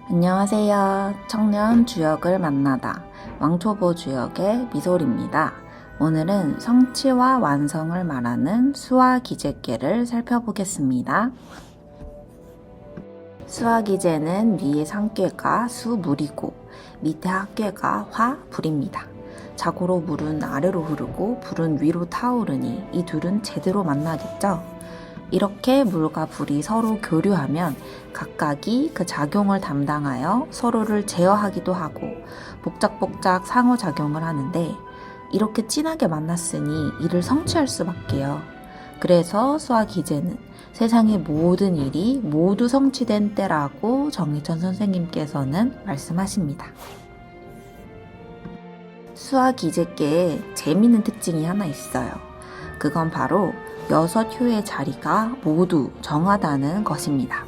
안녕하세요. 청년 주역을 만나다 왕초보 주역의 미솔입니다. 오늘은 성취와 완성을 말하는 수화 기제께를 살펴보겠습니다. 수화 기제는 위에 상괴가 수, 물이고 밑에 하괴가 화, 불입니다. 자고로 물은 아래로 흐르고 불은 위로 타오르니 이 둘은 제대로 만나겠죠? 이렇게 물과 불이 서로 교류하면 각각이 그 작용을 담당하여 서로를 제어하기도 하고 복작복작 상호작용을 하는데 이렇게 진하게 만났으니 이를 성취할 수밖에요. 그래서 수화기제는 세상의 모든 일이 모두 성취된 때라고 정희천 선생님께서는 말씀하십니다. 수화기제께에 재미있는 특징이 하나 있어요. 그건 바로 6효의 자리가 모두 정하다는 것입니다.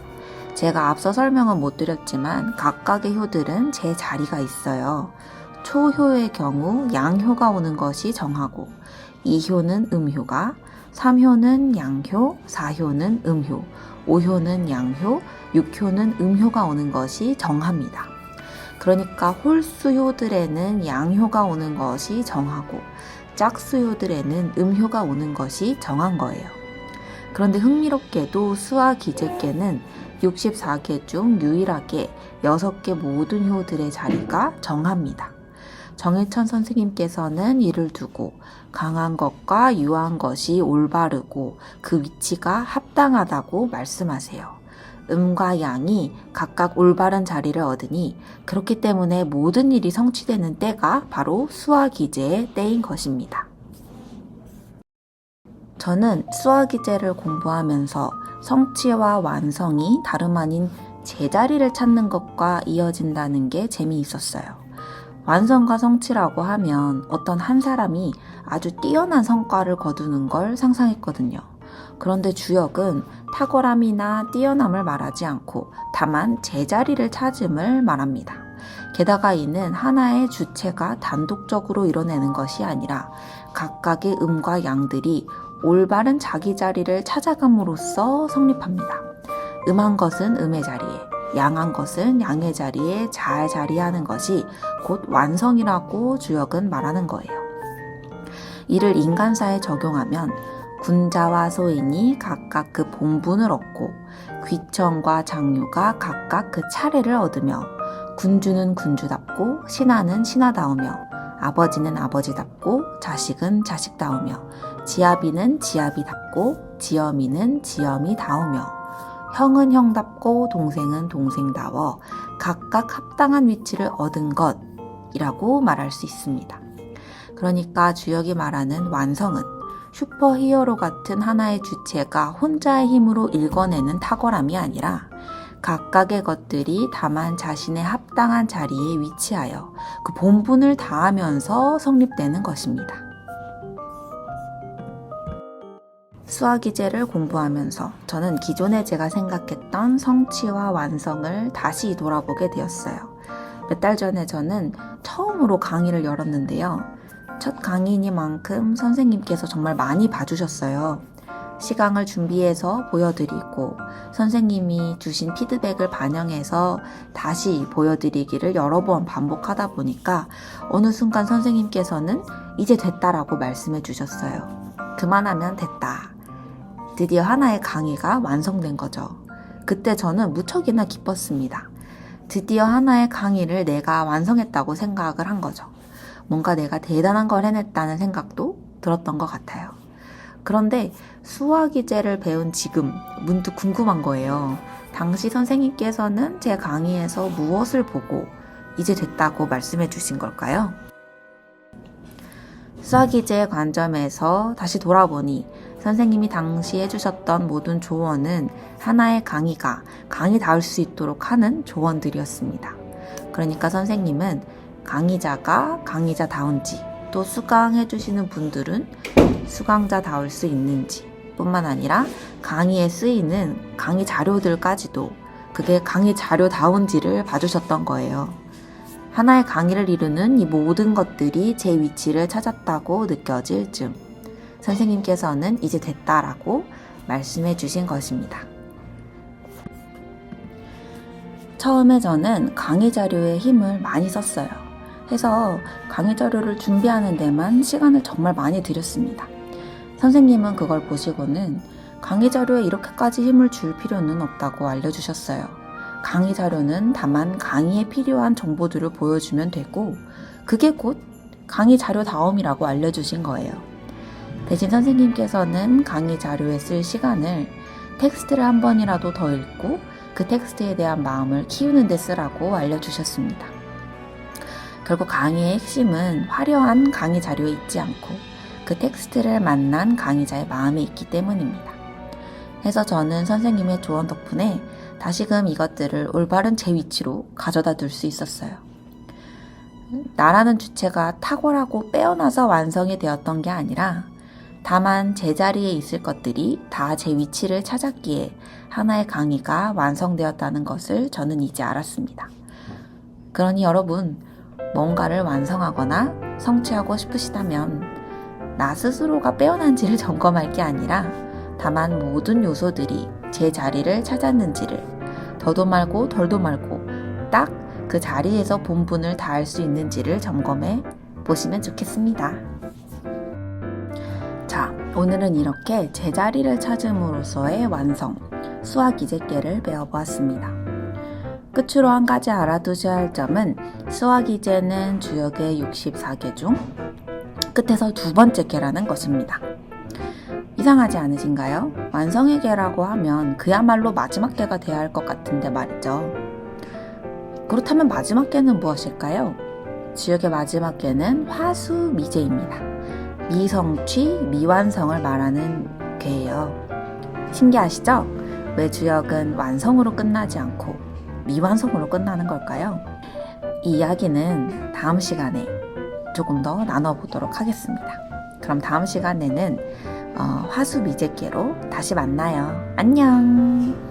제가 앞서 설명은 못 드렸지만 각각의 효들은 제 자리가 있어요. 초효의 경우 양효가 오는 것이 정하고 2효는 음효가, 3효는 양효, 4효는 음효, 5효는 양효, 6효는 음효가 오는 것이 정합니다. 그러니까 홀수효들에는 양효가 오는 것이 정하고 짝수효들에는 음효가 오는 것이 정한 거예요. 그런데 흥미롭게도 수화 기제께는 64개 중 유일하게 6개 모든 효들의 자리가 정합니다. 정혜천 선생님께서는 이를 두고 강한 것과 유한 것이 올바르고 그 위치가 합당하다고 말씀하세요. 음과 양이 각각 올바른 자리를 얻으니 그렇기 때문에 모든 일이 성취되는 때가 바로 수화기제의 때인 것입니다. 저는 수화기제를 공부하면서 성취와 완성이 다름 아닌 제자리를 찾는 것과 이어진다는 게 재미있었어요. 완성과 성취라고 하면 어떤 한 사람이 아주 뛰어난 성과를 거두는 걸 상상했거든요. 그런데 주역은 탁월함이나 뛰어남을 말하지 않고 다만 제자리를 찾음을 말합니다. 게다가 이는 하나의 주체가 단독적으로 이뤄내는 것이 아니라 각각의 음과 양들이 올바른 자기 자리를 찾아감으로써 성립합니다. 음한 것은 음의 자리에, 양한 것은 양의 자리에 잘 자리하는 것이 곧 완성이라고 주역은 말하는 거예요. 이를 인간사에 적용하면 군자와 소인이 각각 그 본분을 얻고 귀청과 장유가 각각 그 차례를 얻으며 군주는 군주답고 신하는 신하다우며 아버지는 아버지답고 자식은 자식다우며 지아비는 지아비답고 지엄이는 지엄이다우며 형은 형답고 동생은 동생다워 각각 합당한 위치를 얻은 것이라고 말할 수 있습니다. 그러니까 주역이 말하는 완성은 슈퍼히어로 같은 하나의 주체가 혼자의 힘으로 일궈내는 탁월함이 아니라 각각의 것들이 다만 자신의 합당한 자리에 위치하여 그 본분을 다하면서 성립되는 것입니다. 수화기제를 공부하면서 저는 기존에 제가 생각했던 성취와 완성을 다시 돌아보게 되었어요. 몇 달 전에 저는 처음으로 강의를 열었는데요. 첫 강의니만큼 선생님께서 정말 많이 봐주셨어요. 시강을 준비해서 보여드리고 선생님이 주신 피드백을 반영해서 다시 보여드리기를 여러 번 반복하다 보니까 어느 순간 선생님께서는 이제 됐다라고 말씀해 주셨어요. 그만하면 됐다. 드디어 하나의 강의가 완성된 거죠. 그때 저는 무척이나 기뻤습니다. 드디어 하나의 강의를 내가 완성했다고 생각을 한 거죠. 뭔가 내가 대단한 걸 해냈다는 생각도 들었던 것 같아요. 그런데 수화기제를 배운 지금 문득 궁금한 거예요. 당시 선생님께서는 제 강의에서 무엇을 보고 이제 됐다고 말씀해 주신 걸까요? 수화기제의 관점에서 다시 돌아보니 선생님이 당시 해주셨던 모든 조언은 하나의 강의가 강의다울 수 있도록 하는 조언들이었습니다. 그러니까 선생님은 강의자가 강의자다운지 또 수강해주시는 분들은 수강자다울 수 있는지 뿐만 아니라 강의에 쓰이는 강의 자료들까지도 그게 강의 자료다운지를 봐주셨던 거예요. 하나의 강의를 이루는 이 모든 것들이 제 위치를 찾았다고 느껴질 즈음 선생님께서는 이제 됐다라고 말씀해 주신 것입니다. 처음에 저는 강의 자료에 힘을 많이 썼어요. 해서 강의 자료를 준비하는 데만 시간을 정말 많이 들였습니다. 선생님은 그걸 보시고는 강의 자료에 이렇게까지 힘을 줄 필요는 없다고 알려주셨어요. 강의 자료는 다만 강의에 필요한 정보들을 보여주면 되고 그게 곧 강의 자료 다움이라고 알려주신 거예요. 대신 선생님께서는 강의 자료에 쓸 시간을 텍스트를 한 번이라도 더 읽고 그 텍스트에 대한 마음을 키우는 데 쓰라고 알려주셨습니다. 결국 강의의 핵심은 화려한 강의 자료에 있지 않고 그 텍스트를 만난 강의자의 마음에 있기 때문입니다. 해서 저는 선생님의 조언 덕분에 다시금 이것들을 올바른 제 위치로 가져다 둘 수 있었어요. 나라는 주체가 탁월하고 빼어나서 완성이 되었던 게 아니라 다만 제자리에 있을 것들이 다 제 위치를 찾았기에 하나의 강의가 완성되었다는 것을 저는 이제 알았습니다. 그러니 여러분, 뭔가를 완성하거나 성취하고 싶으시다면 나 스스로가 빼어난지를 점검할 게 아니라 다만 모든 요소들이 제 자리를 찾았는지를 더도 말고 덜도 말고 딱 그 자리에서 본분을 다할 수 있는지를 점검해 보시면 좋겠습니다. 자, 오늘은 이렇게 제자리를 찾음으로써의 완성, 수학 이제께를 배워보았습니다. 끝으로 한 가지 알아두셔야 할 점은 수학 이제는 주역의 64개 중 끝에서 두 번째 께라는 것입니다. 이상하지 않으신가요? 완성의 께라고 하면 그야말로 마지막 께가 돼야 할 것 같은데 말이죠. 그렇다면 마지막 께는 무엇일까요? 주역의 마지막 께는 화수미제입니다. 미성취, 미완성을 말하는 께예요. 신기하시죠? 왜 주역은 완성으로 끝나지 않고 미완성으로 끝나는 걸까요? 이 이야기는 다음 시간에 조금 더 나눠보도록 하겠습니다. 그럼 다음 시간에는 화수미제께로 다시 만나요. 안녕!